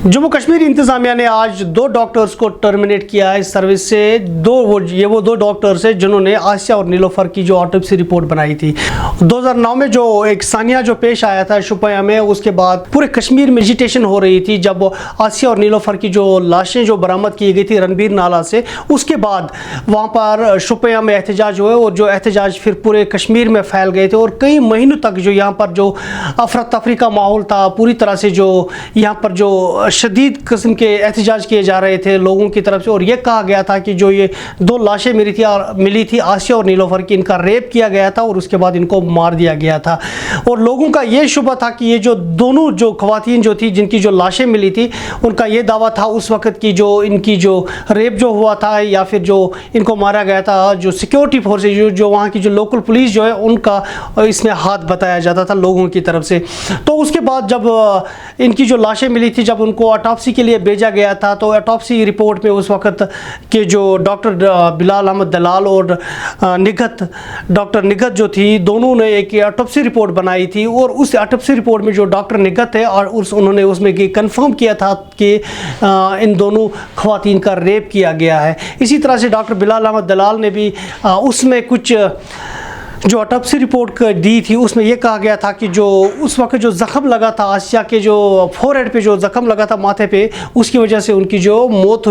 जम्मू कश्मीर इंतज़ामिया ने आज 2 डॉक्टर्स को टर्मिनेट किया है सर्विस से। वो दो डॉक्टर्स हैं जिन्होंने आसिया और नीलोफर की जो ऑटोप्सी रिपोर्ट बनाई थी। 2009 में जो एक सानिया जो पेश आया था शुपिया में, उसके बाद पूरे कश्मीर में एजिटेशन हो रही थी जब आसिया और नीलोफर की जो लाशें जो बरामद की गई थी रणबीर नाला से। उसके बाद वहाँ पर शुपिया में एहतजाज हुए और जो एहतजाज फिर पूरे कश्मीर में फैल गए थे और कई महीनों तक जो यहाँ पर जो अफरा तफरी का माहौल था, पूरी तरह से जो यहाँ पर जो शदीद किस्म के एहतजाज किए जा रहे थे लोगों की तरफ से। और ये कहा गया था कि जो ये 2 लाशें मिली थी आसिया और नीलोफर की, इनका रेप किया गया था और उसके बाद इनको मार दिया गया था। और लोगों का ये शुबा था कि ये जो दोनों जो ख़वातीन जो थी जिनकी जो लाशें मिली थी, उनका ये दावा था उस वक़्त की जो इनकी जो रेप जो हुआ था या फिर जो इनको मारा गया था, जो सिक्योरिटी फोर्सेज जो वहाँ की जो लोकल पुलिस जो है उनका इसमें हाथ बताया जाता था लोगों की तरफ से। तो उसके बाद जब इनकी जो लाशें मिली थी, जब उनको ऑटोप्सी के लिए भेजा गया था, तो ऑटोप्सी रिपोर्ट में उस वक़्त के जो डॉक्टर बिलाल अहमद दलाल और डॉक्टर निगत जो थी, दोनों ने एक ऑटोप्सी रिपोर्ट बनाई थी। और उस ऑटोप्सी रिपोर्ट में जो डॉक्टर निगत है और उन्होंने उसमें कंफर्म किया था कि इन दोनों ख़वातीन का रेप किया गया है। इसी तरह से डॉक्टर बिलाल अहमद दलाल ने भी उसमें कुछ जो ऑटोप्सी रिपोर्ट दी थी, उसमें यह कहा गया था कि जो उस वक्त जो ज़ख़म लगा था आसिया के जो फोरहेड पे जो ज़ख़म लगा था माथे पे, उसकी वजह से उनकी जो मौत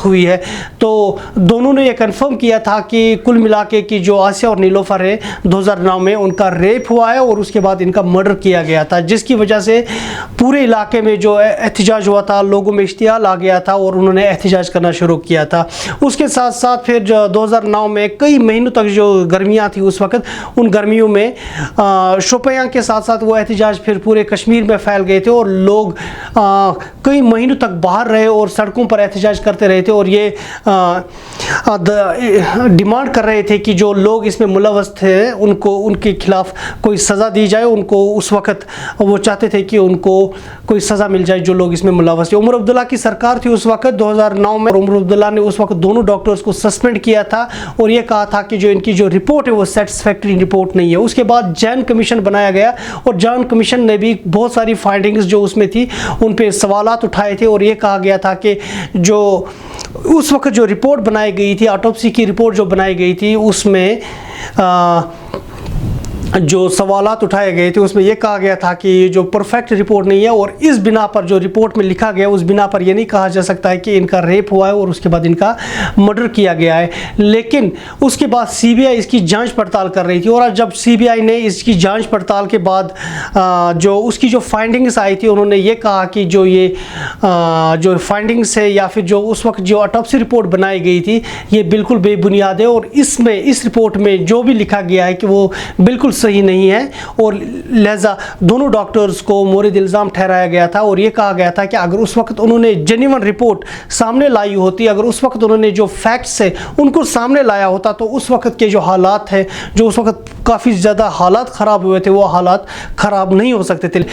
हुई है। तो दोनों ने ये कंफर्म किया था कि कुल मिला के कि जो आसिया और नीलोफर है 2009 में उनका रेप हुआ है और उसके बाद इनका मर्डर किया गया था, जिसकी वजह से पूरे इलाके में जो एहतजाज हुआ था, लोगों में इश्तियाल आ गया था और उन्होंने एहतजाज करना शुरू किया था। उसके साथ साथ फिर 2009 में कई महीनों तक जो गर्मियाँ थी उस वक्त, उन गर्मियों में शोपियां के साथ साथ वो एहतजाज फिर पूरे कश्मीर में फैल गए थे और लोग कई महीनों तक बाहर रहे और सड़कों पर एहतजाज करते रहे थे और ये डिमांड कर रहे थे कि जो लोग इसमें मुलव्वस थे उनको उनके खिलाफ कोई सज़ा दी जाए। उनको उस वक्त वो चाहते थे कि उनको कोई सज़ा मिल जाए जो लोग इसमें मुलव्वस थे। उमर अब्दुल्ला की सरकार थी उस वक्त 2009 में, उमर अब्दुल्ला ने उस वक्त दोनों डॉक्टर्स को सस्पेंड किया था और ये कहा था कि जो इनकी जो रिपोर्ट है वो सेटिस्फैक्टरी रिपोर्ट नहीं है। उसके बाद जैन कमीशन बनाया गया और जैन कमीशन ने भी बहुत सारी फाइंडिंग्स जो उसमें थी उन पे सवालात उठाए थे और ये कहा गया था कि जो उस वक्त जो रिपोर्ट बनाई गई थी, ऑटोप्सी की रिपोर्ट जो बनाई गई थी, उसमें जो सवालात उठाए गए थे उसमें यह कहा गया था कि ये जो परफेक्ट रिपोर्ट नहीं है और इस बिना पर जो रिपोर्ट में लिखा गया उस बिना पर यह नहीं कहा जा सकता है कि इनका रेप हुआ है और उसके बाद इनका मर्डर किया गया है। लेकिन उसके बाद सीबीआई इसकी जांच पड़ताल कर रही थी और जब सीबीआई ने इसकी जांच पड़ताल के बाद जो उसकी जो फाइंडिंग्स आई थी, उन्होंने ये कहा कि जो ये जो फाइंडिंग्स है या फिर जो उस वक्त जो ऑटोप्सी रिपोर्ट बनाई गई थी ये बिल्कुल बेबुनियाद है और इसमें इस रिपोर्ट में जो भी लिखा गया है कि वो बिल्कुल सही नहीं है और लिहाजा दोनों डॉक्टर्स को मोरिद इल्ज़ाम ठहराया गया था। और ये कहा गया था कि अगर उस वक्त उन्होंने जेन्युइन रिपोर्ट सामने लाई होती, अगर उस वक्त उन्होंने जो फैक्ट्स है उनको सामने लाया होता, तो उस वक्त के जो हालात हैं, जो उस वक्त काफ़ी ज़्यादा हालात ख़राब हुए थे, वो हालात ख़राब नहीं हो सकते थे।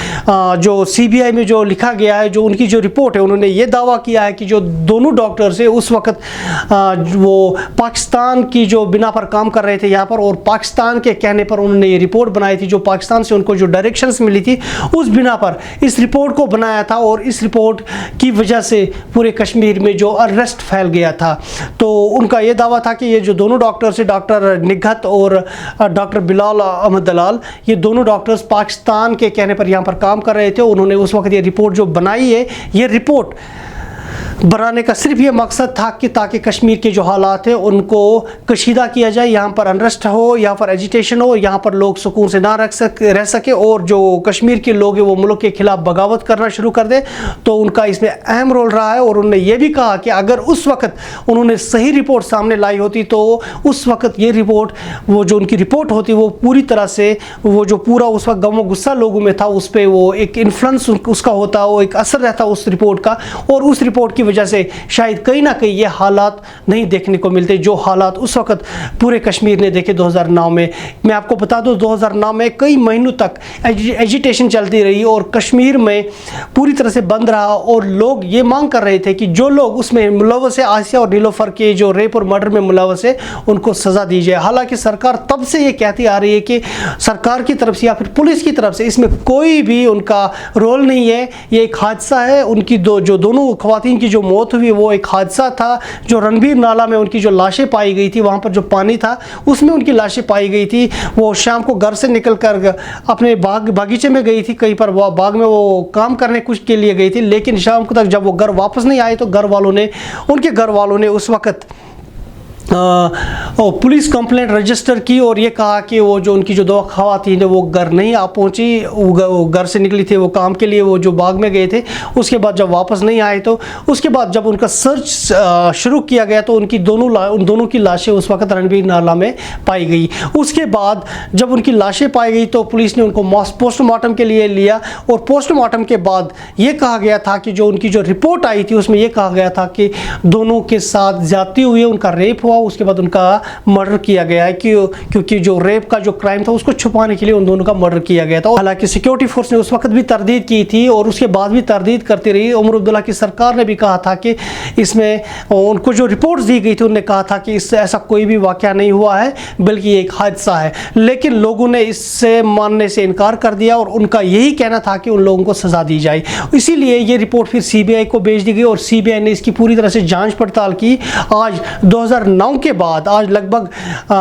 जो सीबीआई में जो लिखा गया है, जो उनकी जो रिपोर्ट है, उन्होंने ये दावा किया है कि जो दोनों डॉक्टर्स है उस वक्त वो पाकिस्तान की जो बिना पर काम कर रहे थे यहाँ पर और पाकिस्तान के कहने पर उन्होंने ये रिपोर्ट बनाई थी। जो पाकिस्तान से उनको जो डायरेक्शंस मिली थी उस बिना पर इस रिपोर्ट को बनाया था और इस रिपोर्ट की वजह से पूरे कश्मीर में जो अरेस्ट फैल गया था। तो उनका ये दावा था कि ये जो दोनों डॉक्टर्स है, डॉक्टर निगत और डॉक्टर बिलाल अहमद दलाल, ये दोनों डॉक्टर्स पाकिस्तान के कहने पर यहाँ पर काम कर रहे थे। उन्होंने उस वक्त ये रिपोर्ट जो बनाई है, ये रिपोर्ट बनाने का सिर्फ ये मकसद था कि ताकि कश्मीर के जो हालात हैं उनको कशीदा किया जाए, यहाँ पर अनरेस्ट हो, यहाँ पर एजिटेशन हो, यहाँ पर लोग सुकून से ना रह सके और जो कश्मीर के लोग हैं वो मुल्क के खिलाफ बगावत करना शुरू कर दे। तो उनका इसमें अहम रोल रहा है और उन्होंने ये भी कहा कि अगर उस वक्त उन्होंने सही रिपोर्ट सामने लाई होती तो उस वक्त ये रिपोर्ट, वो जो उनकी रिपोर्ट होती, वो पूरी तरह से वो जो पूरा उस वक्त गम गुस्सा लोगों में था उस पर वो एक इन्फ्लुएंस उसका होता, वो एक असर रहता उस रिपोर्ट का और उस रिपोर्ट की وجہ سے شاید کہیں نہ کہیں یہ حالات نہیں دیکھنے کو ملتے جو حالات اس وقت پورے کشمیر نے دیکھے 2009 میں. میں آپ کو بتا دوں 2009 میں کئی مہینوں تک ایجیٹیشن چلتی رہی اور کشمیر میں پوری طرح سے بند رہا اور لوگ یہ مانگ کر رہے تھے کہ جو لوگ اس میں ملوث ہے آسیہ اور نیلوفر کے جو ریپ اور مرڈر میں ملوث ہے ان کو سزا دی جائے. حالانکہ سرکار تب سے یہ کہتی آ رہی ہے کہ سرکار کی طرف سے یا پھر پولیس کی طرف سے اس میں کوئی بھی ان کا رول نہیں ہے, یہ ایک حادثہ ہے. ان کی دونوں خواتین کی جو موت ہوئی وہ ایک حادثہ تھا. جو رنبیر نالہ میں ان کی جو لاشیں پائی گئی تھی, وہاں پر جو پانی تھا اس میں ان کی لاشیں پائی گئی تھی. وہ شام کو گھر سے نکل کر اپنے باغیچے میں گئی تھی, کہیں پر وہ باغ میں وہ کام کرنے کچھ کے لیے گئی تھی, لیکن شام کو تک جب وہ گھر واپس نہیں آئے تو ان کے گھر والوں نے اس وقت پولیس کمپلینٹ رجسٹر کی اور یہ کہا کہ وہ جو ان کی جو دو خواتین وہ گھر نہیں آ پہنچی, وہ گھر سے نکلی تھی وہ کام کے لیے, وہ جو باغ میں گئے تھے. اس کے بعد جب واپس نہیں آئے تو اس کے بعد جب ان کا سرچ شروع کیا گیا تو ان دونوں کی لاشیں اس وقت رنبیر نالہ میں پائی گئی. اس کے بعد جب ان کی لاشیں پائی گئی تو پولیس نے ان کو پوسٹ مارٹم کے لیے لیا اور پوسٹ مارٹم کے بعد یہ کہا گیا تھا کہ جو ان کی جو رپورٹ آئی تھی اس میں یہ کہا گیا تھا کہ دونوں کے ساتھ زیادتی ہوئی, ان کا ریپ ہوا, اس کے بعد ان کا مرڈر کیا گیا ہے کیونکہ جو ریپ کا جو کرائم تھا اس کو چھپانے کے لیے ان دونوں کا مرڈر کیا گیا تھا. حالانکہ سیکیورٹی فورس نے اس وقت بھی تردید کی تھی اور اس کے بعد بھی تردید کرتی رہی. عمر عبداللہ کی سرکار نے بھی کہا تھا کہ اس میں ان کو جو رپورٹس دی گئی تھی انہوں نے کہا تھا کہ اس سے ایسا کوئی بھی واقعہ نہیں ہوا ہے بلکہ یہ ایک حادثہ ہے, لیکن لوگوں نے اس سے ماننے سے انکار کر دیا اور ان کا یہی کہنا تھا کہ ان لوگوں کو سزا دی جائے. اسی لیے یہ رپورٹ پھر سی بی آئی کو بھیج دی گئی اور سی بی آئی نے اس کی پوری طرح سے جانچ پڑتال کی. آج 2009 کے بعد آج لگ بھگ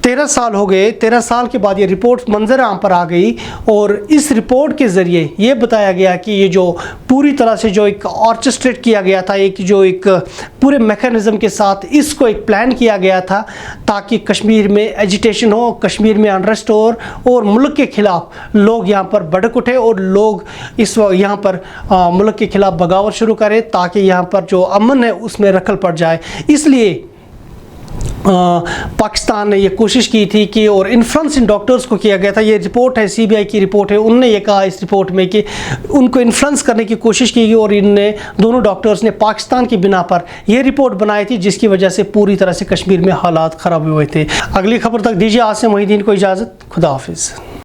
13 سال ہو گئے. 13 سال کے بعد یہ رپورٹ منظر عام پر آ گئی اور اس رپورٹ کے ذریعے یہ بتایا گیا کہ یہ جو پوری طرح سے جو ایک آرکسٹریٹ کیا گیا تھا, ایک پورے میکانزم کے ساتھ اس کو ایک پلان کیا گیا تھا تاکہ کشمیر میں ایجیٹیشن ہو, کشمیر میں انریسٹ ہو اور ملک کے خلاف لوگ یہاں پر بھڑک اٹھے اور لوگ یہاں پر ملک کے خلاف بغاوت شروع کرے تاکہ یہاں پر جو امن ہے اس میں رکھل پڑ جائے. اس لیے پاکستان نے یہ کوشش کی تھی کہ اور انفلوئنس ان ڈاکٹرز کو کیا گیا تھا. یہ رپورٹ ہے سی بی آئی کی رپورٹ ہے, انہوں نے یہ کہا اس رپورٹ میں کہ ان کو انفلوئنس کرنے کی کوشش کی گئی اور دونوں ڈاکٹرز نے پاکستان کی بنا پر یہ رپورٹ بنائی تھی جس کی وجہ سے پوری طرح سے کشمیر میں حالات خراب ہوئے تھے. اگلی خبر تک دیجیے عاصم محی الدین کو اجازت. خدا حافظ.